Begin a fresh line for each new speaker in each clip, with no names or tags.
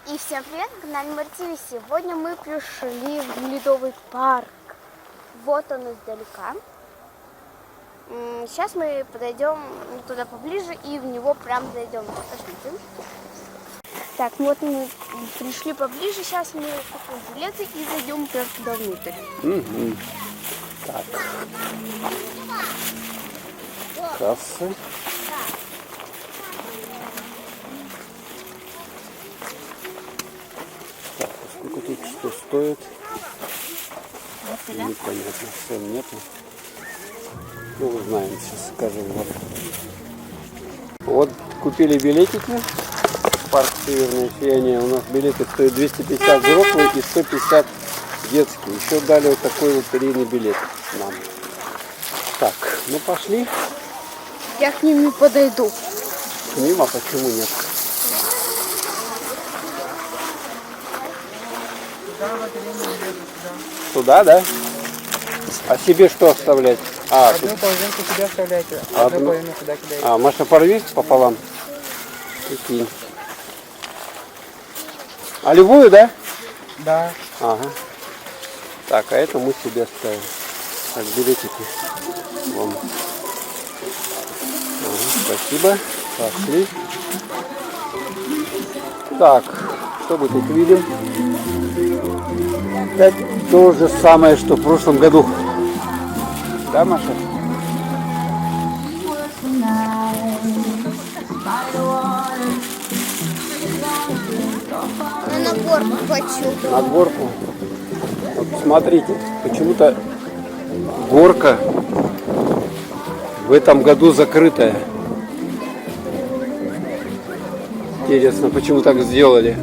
И всем привет, на канале Море ТВ. Сегодня мы пришли в ледовый парк. Вот он издалека. Сейчас мы подойдем туда поближе и в него прям зайдем. Пошлите. Так, ну вот мы пришли поближе. Сейчас мы купим билеты и зайдем прям туда внутрь.
Так. Касса. Так, а сколько тут что стоит? Непонятно, цен нету. Ну, узнаем, сейчас скажем. Вот купили билетики. Парк Северное Сияние. У нас билеты стоят 250 взрослые и 150 детские. Еще дали вот такой лотерейный билет нам. Так, ну пошли.
Я к ним не подойду.
К ним, а почему нет? Туда, да? А себе что оставлять?
Одну половинку себе оставляйте, а одну половину сюда кидаете.
А, Маша, порви пополам. Прикинь. А любую, да?
Да.
Ага. Так, а это мы себе оставим. Так, билетики. Вон. Ага, спасибо. Пошли. Так, что мы тут видим? Опять то же самое, что в прошлом году. Да, Маша?
Я на горку хочу.
На горку. Вот смотрите, почему-то горка в этом году закрытая. Интересно, почему так сделали?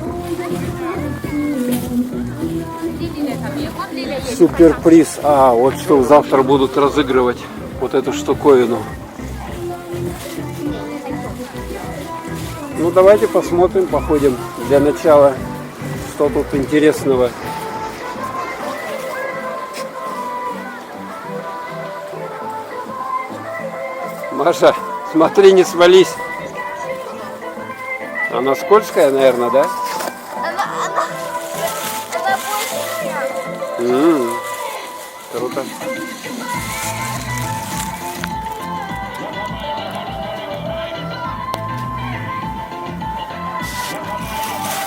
Суперприз. А, вот что завтра будут разыгрывать вот эту штуковину. Ну давайте посмотрим, походим для начала, что тут интересного. Маша, смотри, не свались. Она скользкая, наверное, да?
Она больше.
Круто.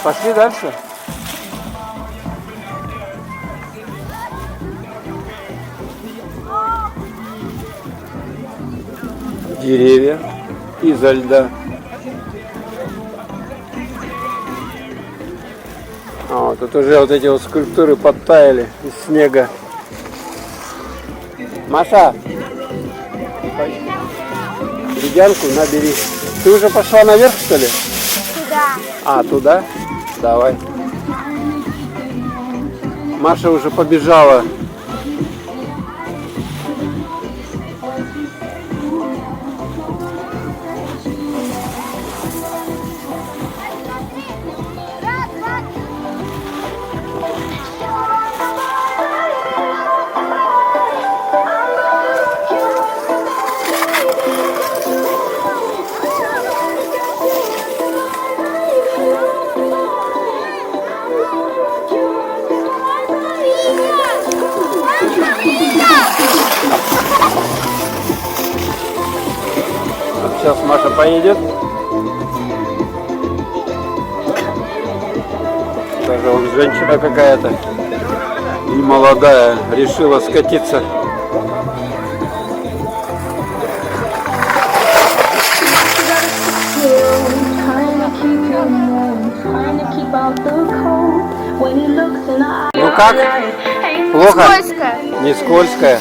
Пошли дальше. Деревья изо льда. А, тут уже вот эти вот скульптуры подтаяли из снега. Маша, ледянку набери. Ты уже пошла наверх, что ли?
Туда.
А, туда? Давай. Маша уже побежала. Сейчас Маша поедет. Даже вот женщина какая-то и молодая решила скатиться. Ну как? Плохо?
Скользкая.
Не скользкая.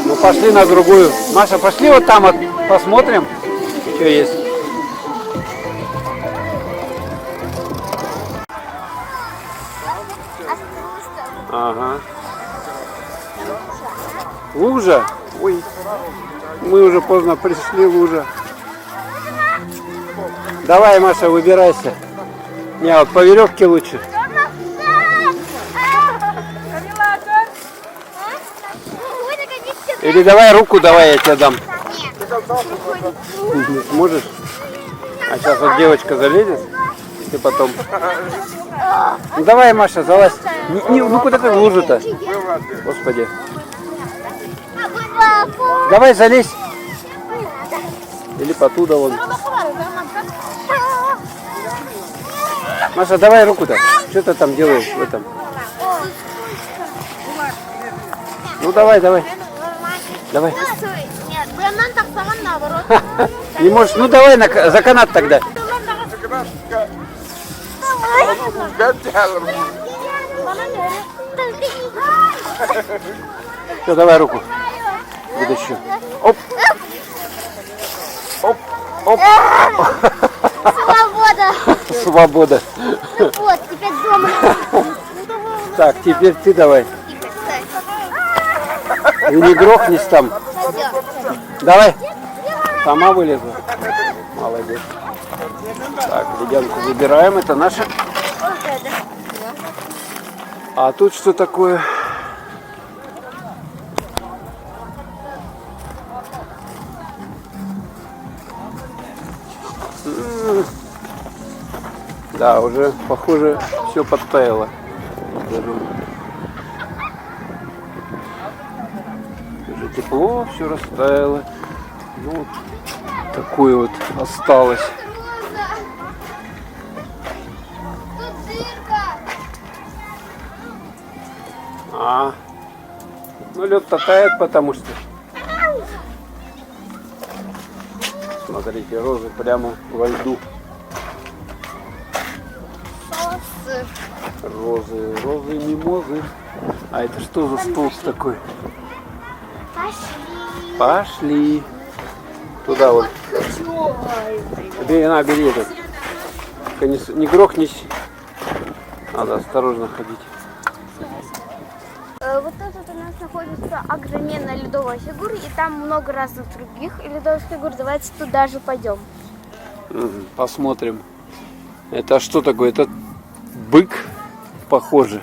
Ну пошли на другую. Маша, пошли вот там вот посмотрим, что есть. Ага. Лужа? Ой, мы уже поздно пришли, лужа. Давай, Маша, выбирайся. Не, вот по веревке лучше. Или давай руку, давай я тебе дам.
Нет.
Можешь? А сейчас вот девочка залезет. Ты потом. Ну давай, Маша, залазь. Ну куда ты в лужу-то? Господи. Давай залезь. Или потуда вон. Маша, давай руку-то. Что ты там делаешь в этом? Ну давай. Давай.
Нет, прям так сама наоборот.
Не можешь. Ну давай за канат тогда. Все, давай руку. Вытащу. Оп. Оп. Оп.
Свобода.
Свобода.
Ну вот, теперь дома.
Так, теперь ты давай. И не грохнись там. Давай. Сама вылезла. Молодец. Так, ледянку забираем. Это наша. А тут что такое? Да, уже, похоже, все подтаяло. Уже тепло, все растаяло. Ну, вот такое вот осталось.
Тут дырка.
Ну лед-то тает, потому что. Смотрите, розы прямо во льду. Розы, мимозы. А это что за столб такой? Пошли. Туда вот. Бери этот. Только не грохнись. Надо осторожно ходить.
Вот тут у нас находится огроменная ледовая фигура, и там много разных других ледовых фигур. Давайте туда же пойдем.
Посмотрим. Это что такое? Это бык, похоже.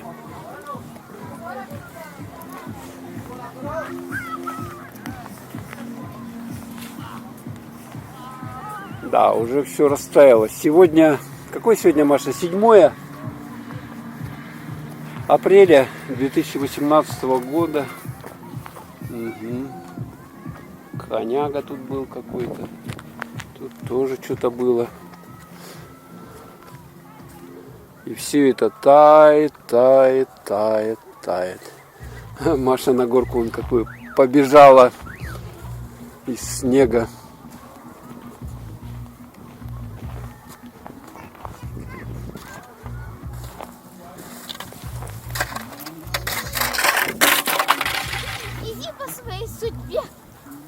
Да, уже все растаяло. Сегодня, какой сегодня, Маша? 7 апреля 2018 года. Коняга тут был какой-то. Тут тоже что-то было. И все это тает. Маша на горку вон какую побежала из снега.
Иди по своей судьбе,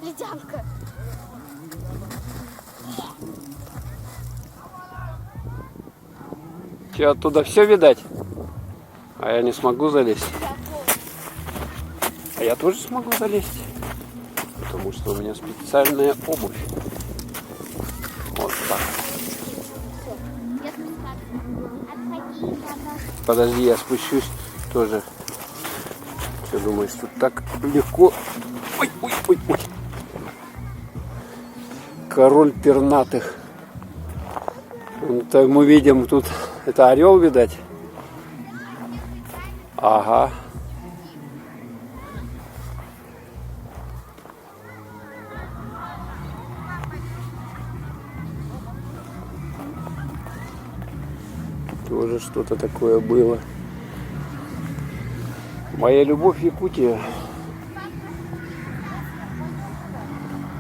ледянка.
Че, оттуда все видать? А я не смогу залезть. А я тоже смогу залезть. Потому что у меня специальная обувь. Вот так. Подожди, я спущусь тоже. Что думаешь, тут так легко? Ой. Король пернатых. Это мы видим тут, это орел, видать. Ага. Тоже что-то такое было. Моя любовь Якутия.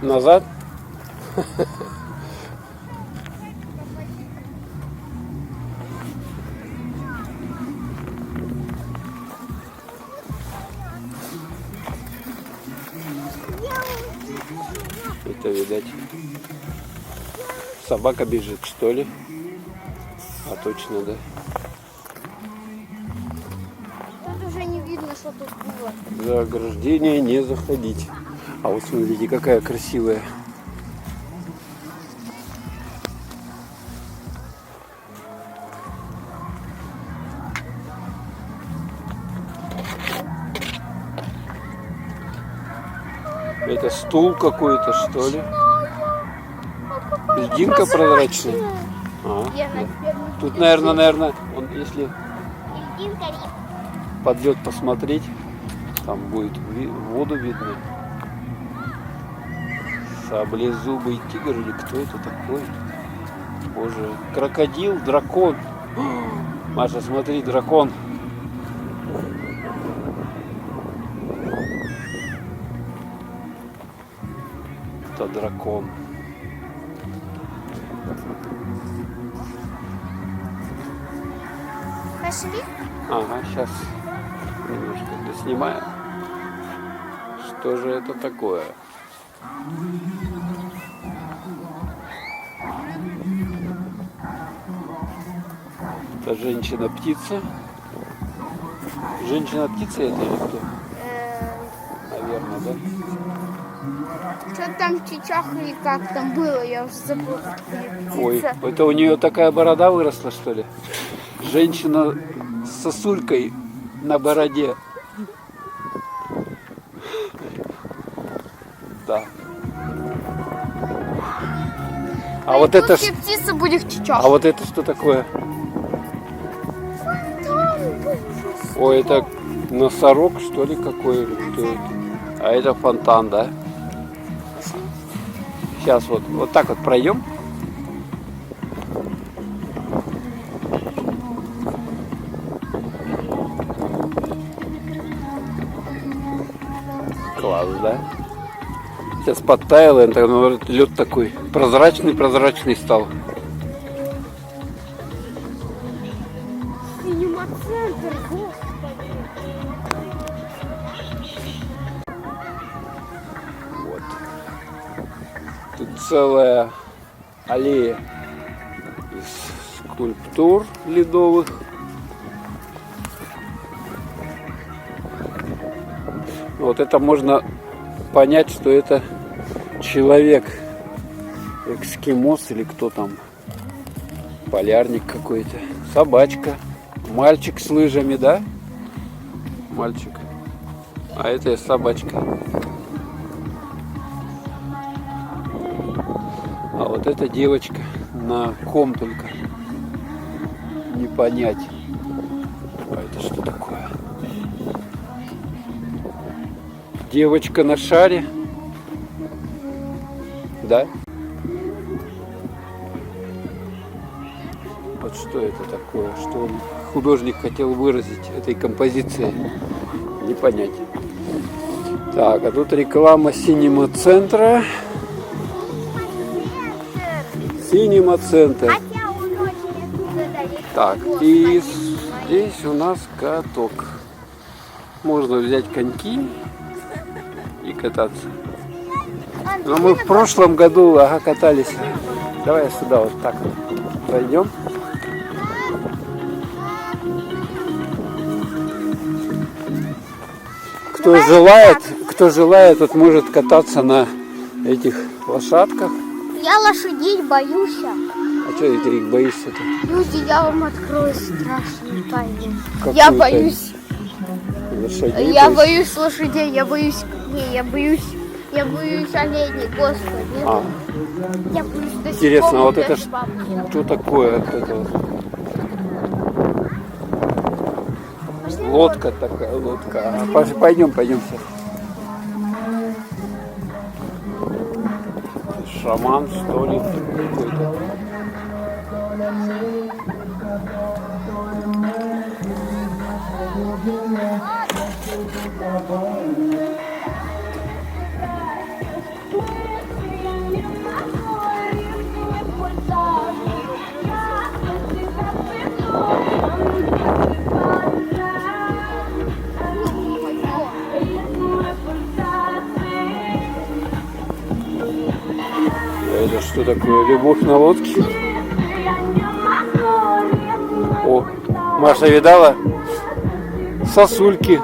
Назад. Это, видать, собака бежит, что ли? А точно, да?
Тут уже не видно, что тут было.
За ограждение не заходить. А вот смотрите, какая красивая. Это стул какой-то, что ли? Льдинка прозрачная.
Я на теперь не
Тут, наверное, он, если
Льдинка риф.
подъет посмотреть, там будет воду видно. Саблезубый тигр или кто это такой? Боже, крокодил, дракон. Маша, смотри, дракон. Это дракон.
Пошли.
Ага, сейчас немножко доснимаем. Что же это такое? Это женщина-птица. Женщина-птица это или кто? Наверное, да?
Что там чичах или как там было, я уже забыла.
Ой, это у нее такая борода выросла, что ли? Женщина с сосулькой на бороде. Да. А вот это ж...
птица будет чичах.
А вот это что такое? Ой, это носорог, что ли, какой? Или кто это? А это фонтан, да? Сейчас вот так вот пройдем. Класс, да? Сейчас подтаяло, это лед такой прозрачный стал.
Синема-центр, господи.
Вот. Тут целая аллея из скульптур ледовых. Вот это можно понять, что это человек, эскимос или кто там, полярник какой-то, собачка, мальчик с лыжами, да? Мальчик. А это собачка. А вот эта девочка на ком только не понять. А это что такое? Девочка на шаре. Да? Вот что это такое? Что художник хотел выразить этой композицией? Не понять. Так, а тут реклама Синема-центра. Синема-центр.
Хотя он очень оттуда далеко.
Так, и здесь у нас каток. Можно взять коньки и кататься. Но мы в прошлом году катались. Давай сюда вот так вот пройдем. Кто желает, тот может кататься на этих лошадках.
Я лошадей боюсь.
А что ты их боишься-то?
Люди, я вам открою страшную тайну.
Какую
Я
тайну?
боюсь.
Лошадей
Я
боишься?
боюсь лошадей, я боюсь. Не, я боюсь оленей, господи.
А,
Я боюсь до сих
интересно,
пор
а вот
даже
это
бабушки.
что такое? Вот это вот? Лодка такая, лодка. Пойдем сейчас. Шаман, что ли, какой-то. Это что такое? Любовь на лодке? О, Маша видала? Сосульки.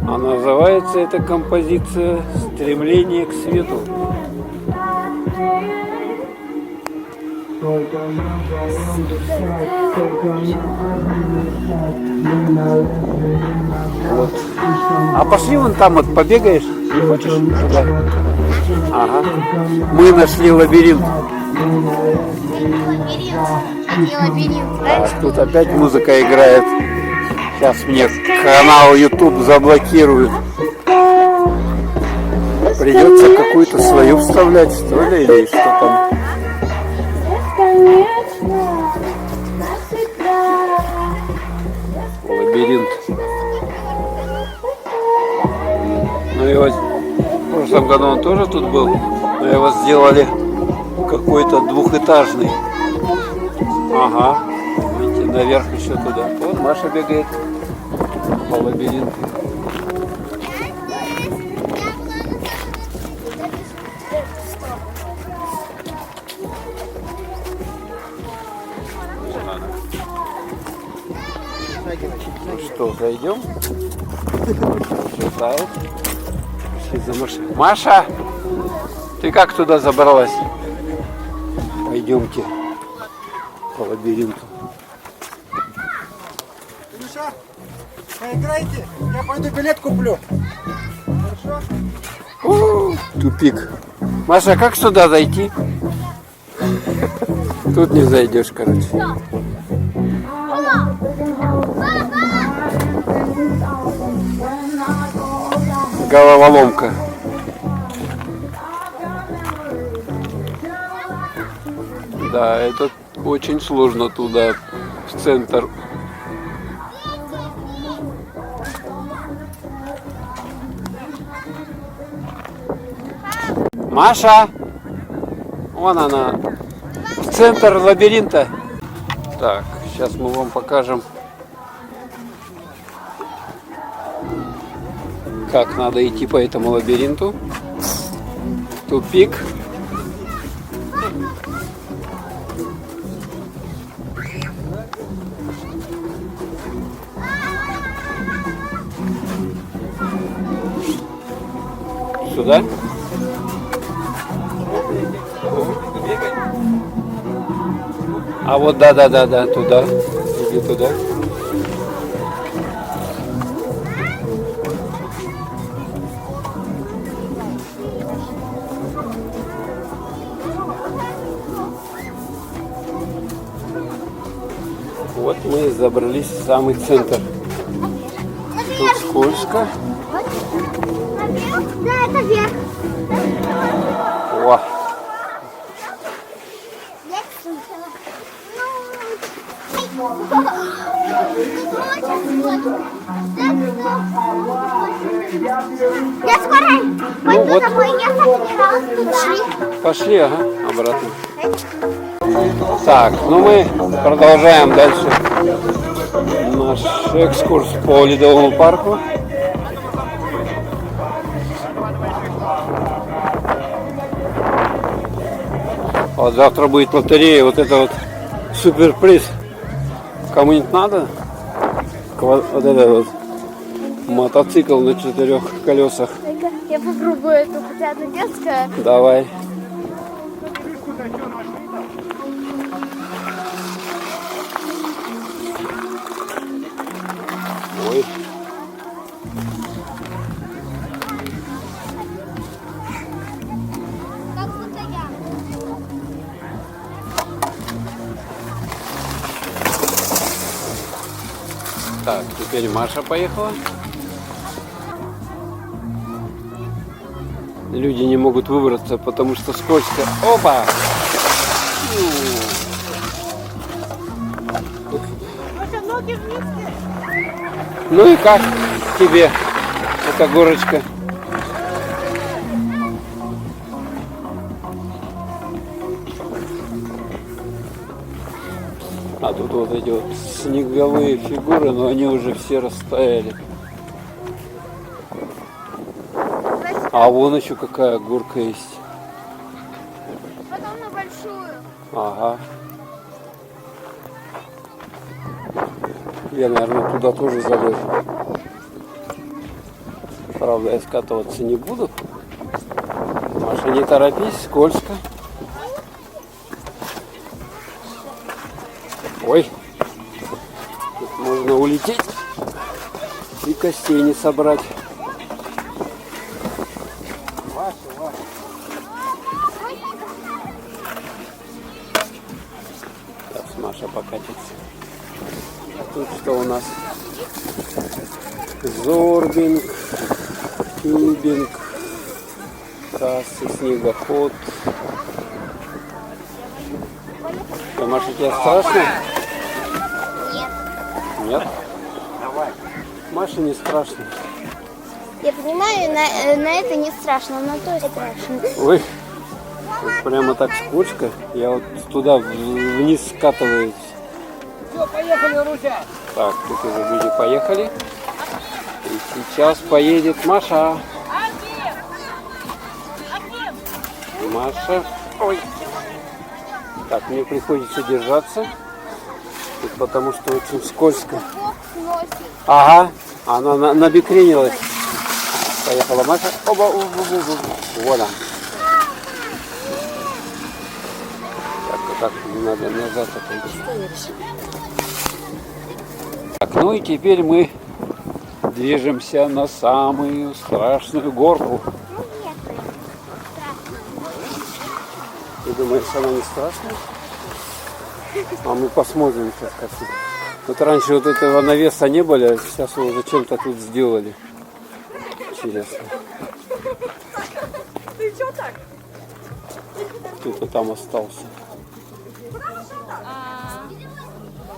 А называется эта композиция «Стремление к свету». Вот. А пошли вон там вот побегаешь? Не хочешь? Туда? Ага. Мы нашли лабиринт.
Лабиринт. не лабиринт.
Так, тут опять музыка играет. Сейчас мне канал YouTube заблокируют. Придется какую-то свою вставлять, что ли, или что там. Лабиринт. Ну и вот в прошлом году он тоже тут был, но его сделали какой-то двухэтажный. Ага, видите, наверх еще туда. Вот Маша бегает по лабиринту. Ну что, зайдем? Ожидает. Пошли за Машей. Маша, ты как туда забралась? Пойдемте по лабиринту.
Илюша, поиграйте, я пойду билет куплю. Хорошо?
Тупик. Маша, как сюда зайти? Тут не зайдешь, короче. Головоломка. Да, это очень сложно туда, в центр. Маша! Вон она. В центр лабиринта. Так, сейчас мы вам покажем, как надо идти по этому лабиринту. Тупик. Сюда? А вот да, туда. Иди туда. Вот мы забрались в самый центр. Тут скользко.
Да, это вверх.
О,
Я скоро пойду
вот.
домой, я собиралась туда.
пошли, ага, обратно. Так, ну мы продолжаем дальше наш экскурс по Ледовому парку. Вот завтра будет лотерея, вот это вот суперприз. Кому-нибудь надо? Вот это вот мотоцикл на 4 колесах.
Я попробую эту, хотя она детская.
Давай. Ой.
Как будто я.
Так, теперь Маша поехала. Люди не могут выбраться, потому что скользко. Опа! Ну и как тебе эта горочка? А тут вот эти вот снеговые фигуры, но они уже все растаяли. А вон еще какая горка есть.
Потом на большую.
Ага. Я, наверное, туда тоже залезу. Правда, я скатываться не буду. Маша, не торопись, скользко. Ой, тут можно улететь и костей не собрать. Сейчас Маша покатиться. А тут что у нас? Зорбинг, тюбинг, трассы, снегоход. Что, Маша, тебе страшно?
Нет.
Нет? Маше не страшно.
Я понимаю, на это не страшно, на то и страшно.
Ой, тут прямо так скользко. Я вот туда вниз скатываюсь.
Все, поехали, Руся!
Так, тут уже люди поехали. И сейчас поедет Маша. Маша. Ой. Так, мне приходится держаться. Тут потому что очень скользко. Ага, она набекренилась. Поехала Маша. Оба, вот она. Так, надо назад отойти. Так, ну и теперь мы движемся на самую страшную горку. Ты думаешь, она не страшная? А мы посмотрим сейчас как тут. Вот раньше вот этого навеса не было, а сейчас его зачем-то тут сделали. Интересно.
Ты чё так?
Кто-то там остался.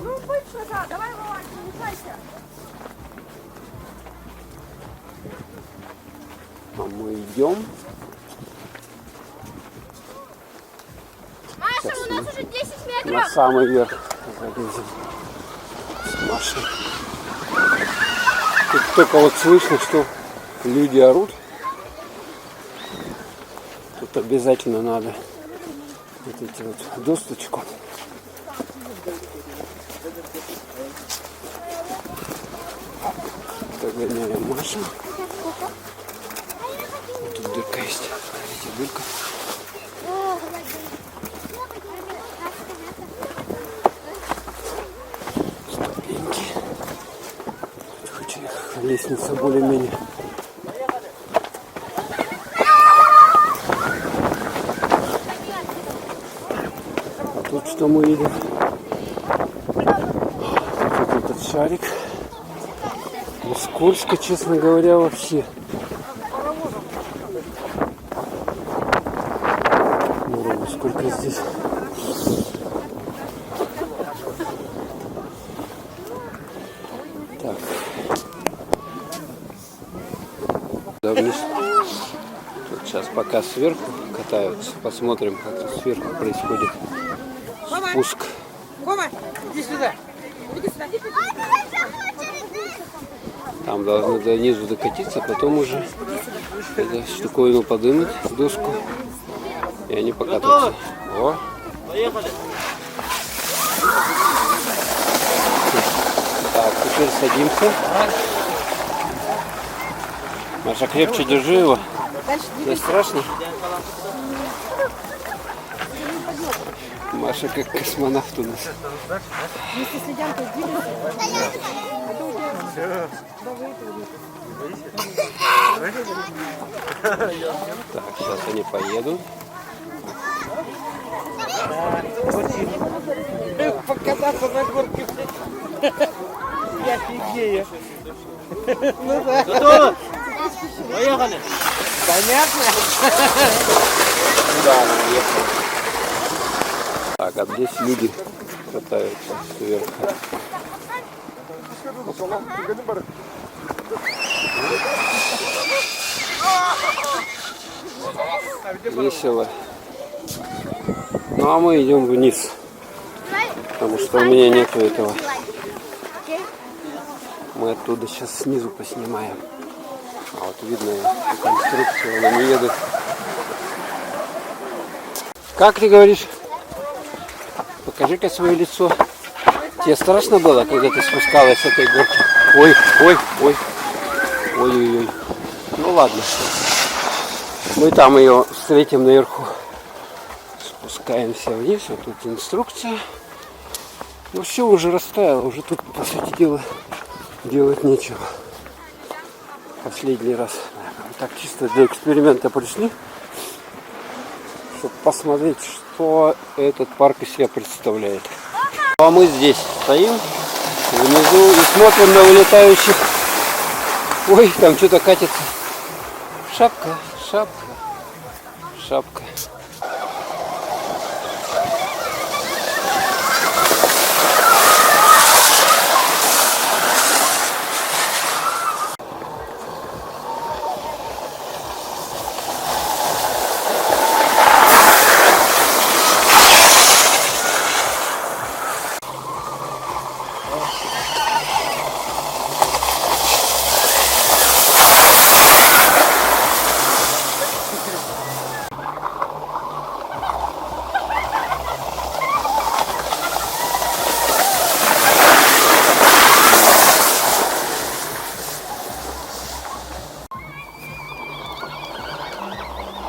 Ну, быстро, да, давай, Вован, не мешайся.
А мы идем.
Маша, у нас уже 10 метров.
На самый верх залезем с Машей. Тут только вот слышно, что люди орут. Тут обязательно надо вот эти вот досточку. Догоняем Машу. Вот тут дырка есть. Смотрите, дырка. Ступеньки. Тут хоть и лестница более-менее. А тут что мы видим? Вот этот шарик. Ну, скользко, честно говоря, вообще. Ну, сколько здесь? Так. Да, вниз. Тут сейчас пока сверху катаются. Посмотрим, как тут сверху происходит спуск.
Кома, иди сюда.
Там должны до низу докатиться, потом уже эту штуковину подымут, доску, и они покатаются. О.
Поехали.
Так, теперь садимся. Маша, крепче держи его. Тебе страшно? Маша как космонавт у нас. Так, сейчас они поедут.
Покататься на горке. Я офигею. Ну да. Готово? Поехали. Понятно?
Да, она уехала. Так, а здесь люди катаются сверху. Весело. Ну а мы идем вниз, потому что у меня нету этого. Мы оттуда сейчас снизу поснимаем. А вот видно конструкцию, они едут. Как ты говоришь? Покажи-ка свое лицо. Тебе страшно было, когда ты спускалась с этой горки? Ой, ой, ой. Ой-ой-ой. Ну ладно. Мы там ее встретим наверху. Спускаемся вниз. Вот тут инструкция. Ну все уже растаяло. Уже тут, по сути дела, делать нечего. Последний раз. Так чисто для эксперимента пришли. Чтобы посмотреть, что этот парк из себя представляет. А мы здесь стоим внизу и смотрим на улетающих. Ой, там что-то катится. Шапка, шапка, шапка.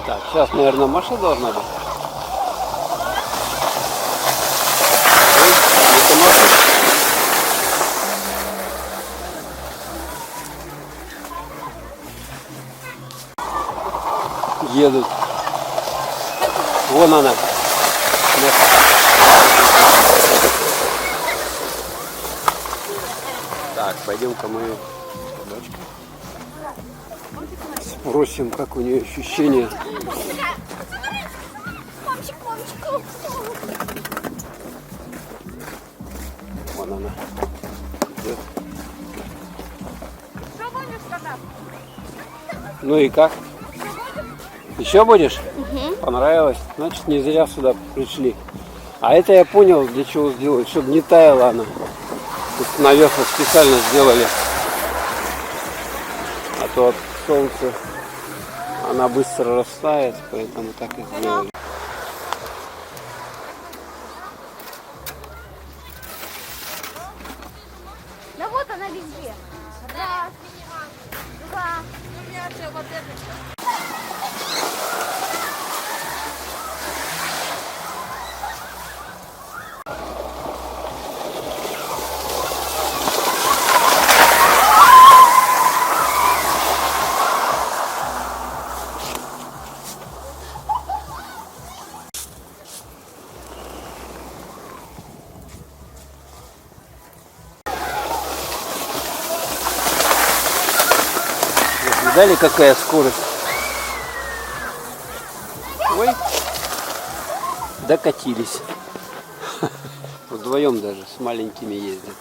Так, сейчас, наверное, Маша должна быть. Ой, это Маша. Едут. Вон она. Так, пойдем-ка мы спросим, как у нее ощущения. Вон она. Идет.
Что будешь тогда?
Ну и как? Еще будешь? Понравилось? Значит, не зря сюда пришли. А это я понял, для чего сделали, чтобы не таяла она. Тут навесы специально сделали. А то от солнца она быстро растает, поэтому так и сделали.
Да вот она везде. Раз, два.
У меня все вот это.
Видали, какая скорость? Ой, докатились. Вдвоем даже, с маленькими ездят.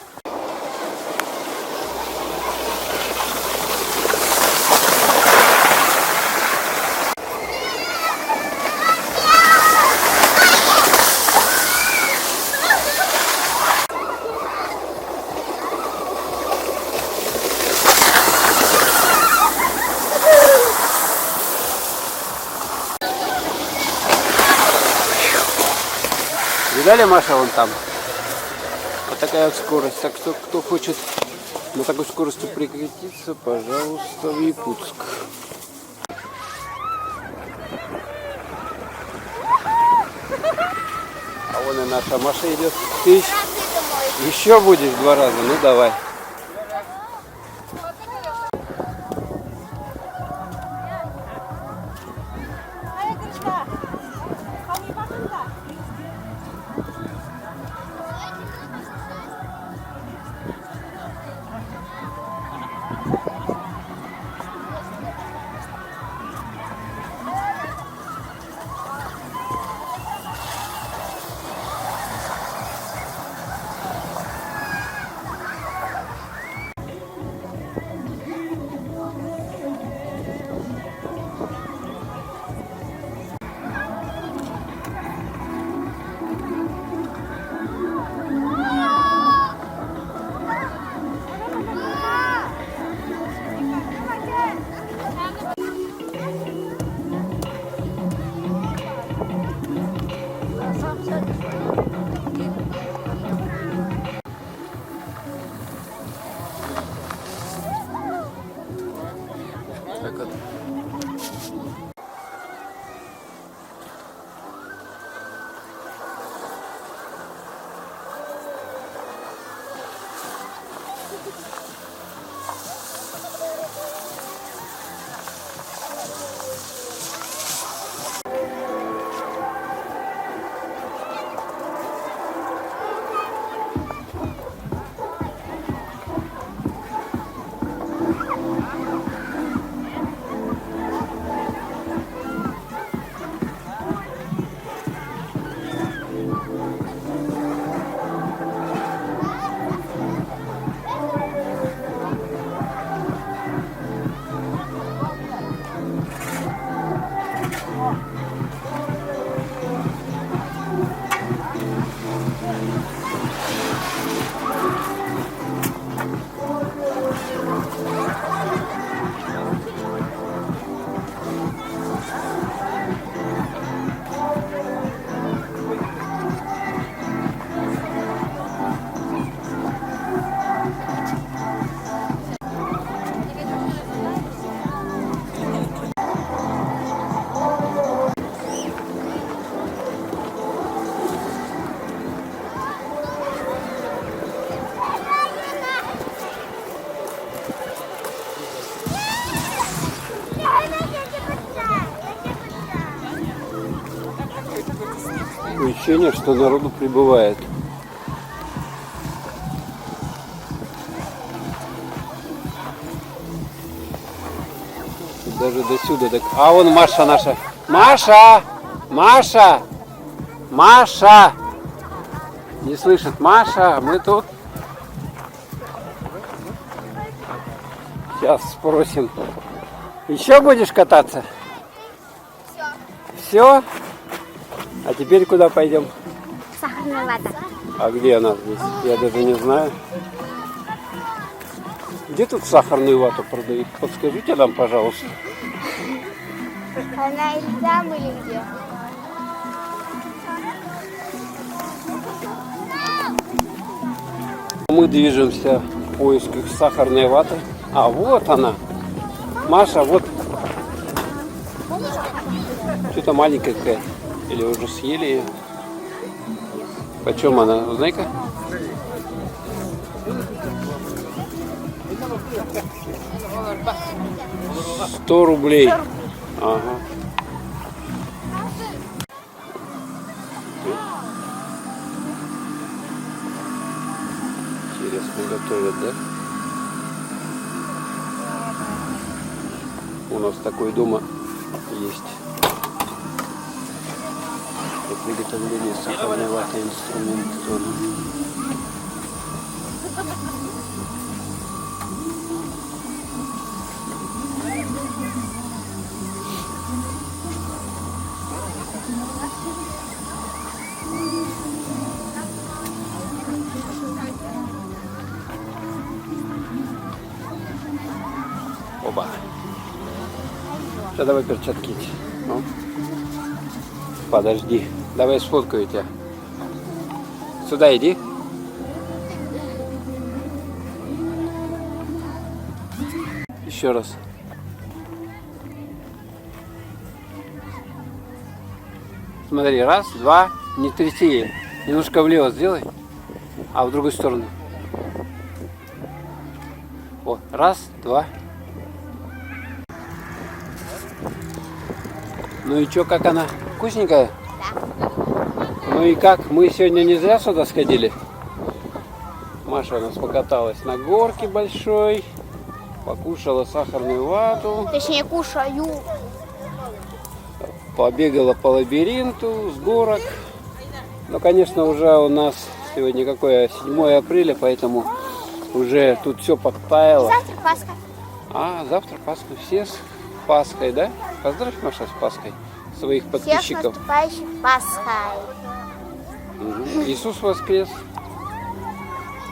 Видали, Маша, вон там? Вот такая вот скорость. Так что, кто хочет на такой скорости прикатиться, пожалуйста, в Якутск. А вон и наша Маша идет. Ты еще будешь 2 раза? Ну давай. ощущение, что народу прибывает. Даже до сюда. А вон Маша наша. Маша! Маша! Маша! Не слышит Маша, мы тут. Сейчас спросим. Еще будешь кататься?
Все.
Все? А теперь куда пойдем?
Сахарная вата.
А где она здесь? Я даже не знаю. Где тут сахарную вату продают? Подскажите нам, пожалуйста.
Она или там, или где?
Мы движемся в поисках сахарной ваты. А вот она. Маша, вот. Что-то маленькая какая. Или уже съели ее? Почем она? Узнай-ка. 100 рублей. Ага. Интересно готовят, да? У нас такой дома есть. Для приготовления сахарной ваты инструмент тоже. Оба. Сейчас давай перчатки. Ну. Подожди. Давай сфоткаю тебя. Сюда иди. Еще раз. Смотри, раз, два, не тряси. Немножко влево сделай, а в другую сторону. Вот, раз, два. Ну и чё, как она? Вкусненькая?
Да.
Ну и как? Мы сегодня не зря сюда сходили? Маша у нас покаталась на горке большой, покушала сахарную вату,
Точнее, кушаю.
побегала по лабиринту с горок. Ну, конечно, уже у нас сегодня какое? 7 апреля, поэтому уже тут все подтаяло.
Завтра Пасха.
А, завтра Пасха. Все с Пасхой, да? Поздравь, Маша, с Пасхой своих
Всех
подписчиков.
наступающих Пасхой.
Мгм. Иисус воскрес.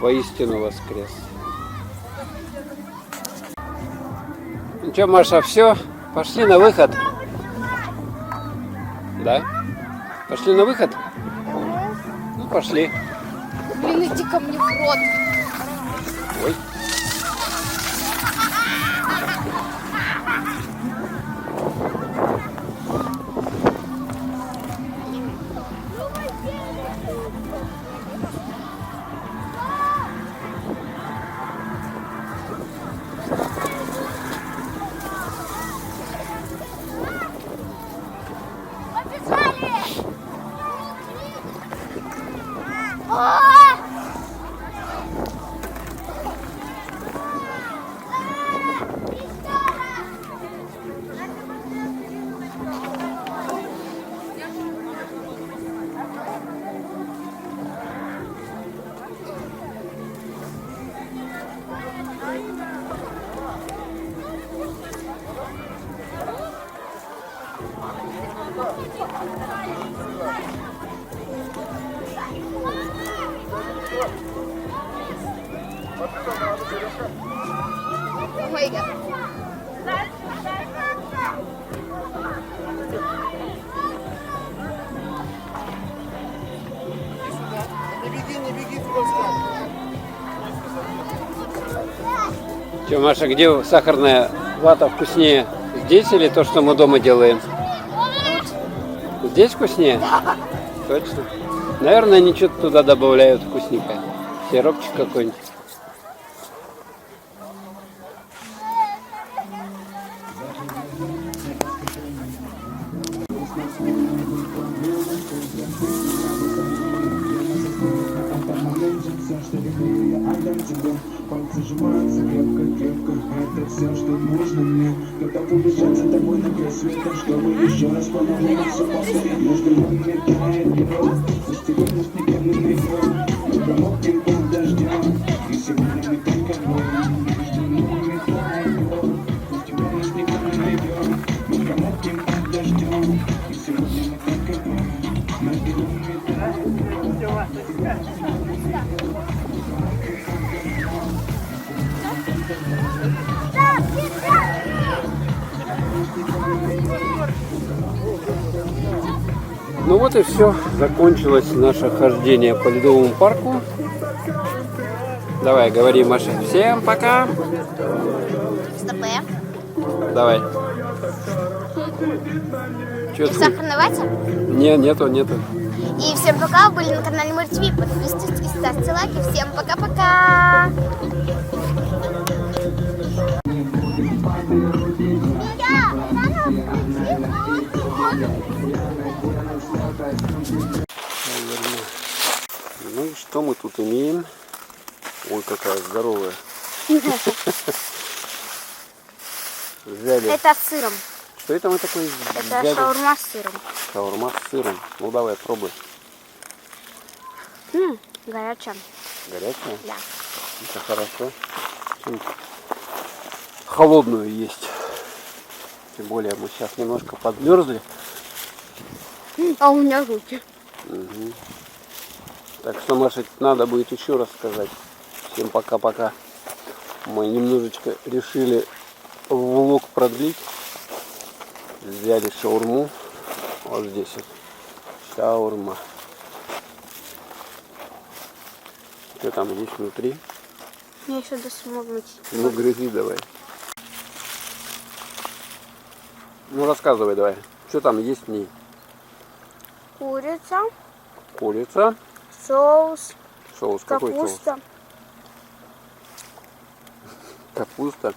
Воистину воскрес. Ну что, Маша, все? Пошли на выход. Да? Пошли на выход? Ну, пошли.
Блин, иди ко мне в рот.
Ой.
Ой, да.
Че, Маша, где сахарная вата вкуснее? Здесь или то, что мы дома делаем? Здесь вкуснее? Точно. Наверное, они что-то туда добавляют вкусненькое. Сиропчик какой-нибудь.
тебя. Пальцы сжимаются крепко-крепко. Это все, что нужно мне. Готов убежать за тобой на край света, чтобы еще раз по-новому все повторить. Между нами тает лед, застегнуть никому не идет. Мы промокнем под дождем, и сегодня мы только двое. Между нами тает лед, у тебя нас никто не найдет. Мы промокнем под дождем, и сегодня мы только двое. Между нами тает
Ну вот и все. Закончилось наше хождение по ледовому парку. Давай, говори, Маша. Всем пока.
Стоп.
Давай. Чё ты?
Сахар на вате?
Нету.
И всем пока, вы были на канале Море ТВ. Подписывайтесь и ставьте лайки. Всем пока-пока.
Ну и что мы тут имеем? Ой, какая здоровая. Взяли.
Это с сыром.
Что это мы такое
Это
взяли?
шаурма с сыром.
Шаурма с сыром. Ну давай, пробуй.
Горячая.
Горячая?
Да.
Это хорошо. Чем холодную есть. Тем более мы сейчас немножко подмерзли.
А у меня руки.
Угу. Так что, Маша, надо будет еще раз сказать. Всем пока-пока. Мы немножечко решили влог продлить. Взяли шаурму. Вот здесь вот. Шаурма. Что там есть внутри?
Я еще досмогнуть.
Ну, грызи давай. Ну, рассказывай давай. Что там есть в ней?
Курица,
Курица.
соус,
Соус. Какой соус?
капуста.
Капуста.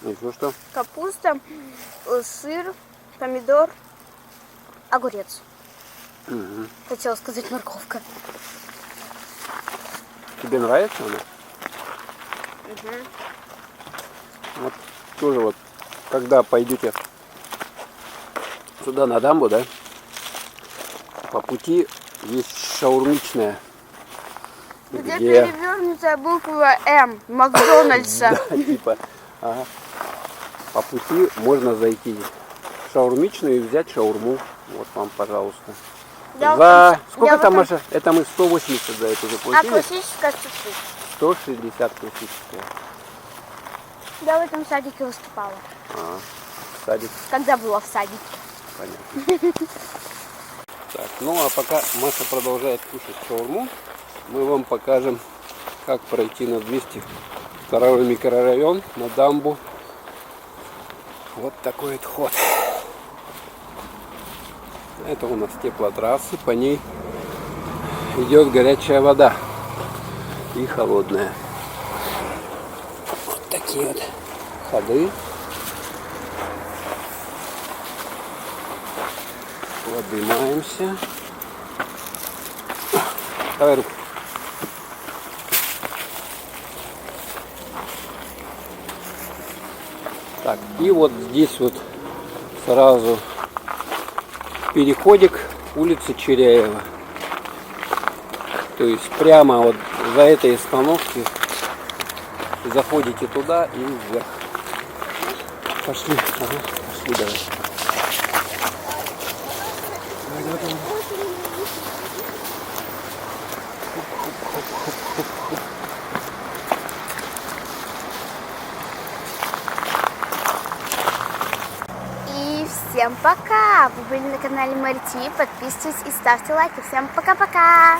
Еще что?
Капуста, сыр, помидор, огурец.
Угу.
Хотела сказать морковка.
Тебе нравится она? Вот тоже вот, когда пойдете сюда на дамбу, да, по пути есть шаурмичная,
Где перевернутая буква М Макдональдса.
Да, типа, ага. По пути можно зайти в шаурмичную и взять шаурму. Вот вам, пожалуйста. За сколько там, Маша? Это мы 180 за это
А
заплатили.
классическая чуть-чуть.
160 классическая.
Я в этом садике выступала.
Садик.
Когда была в садике.
Понятно. Так, ну а пока Маша продолжает кушать шаурму, мы вам покажем, как пройти на 202 микрорайон, на дамбу. Вот такой вот ход. Это у нас теплотрассы, по ней идет горячая вода и холодная. Вот такие вот ходы. Поднимаемся. Давай руку. Так, и вот здесь вот сразу переходик улицы Черяева. То есть прямо вот за этой остановки заходите туда и вверх. Пошли, пошли давай.
И всем пока! Вы были на канале Море ТВ. Подписывайтесь и ставьте лайки. Всем пока-пока!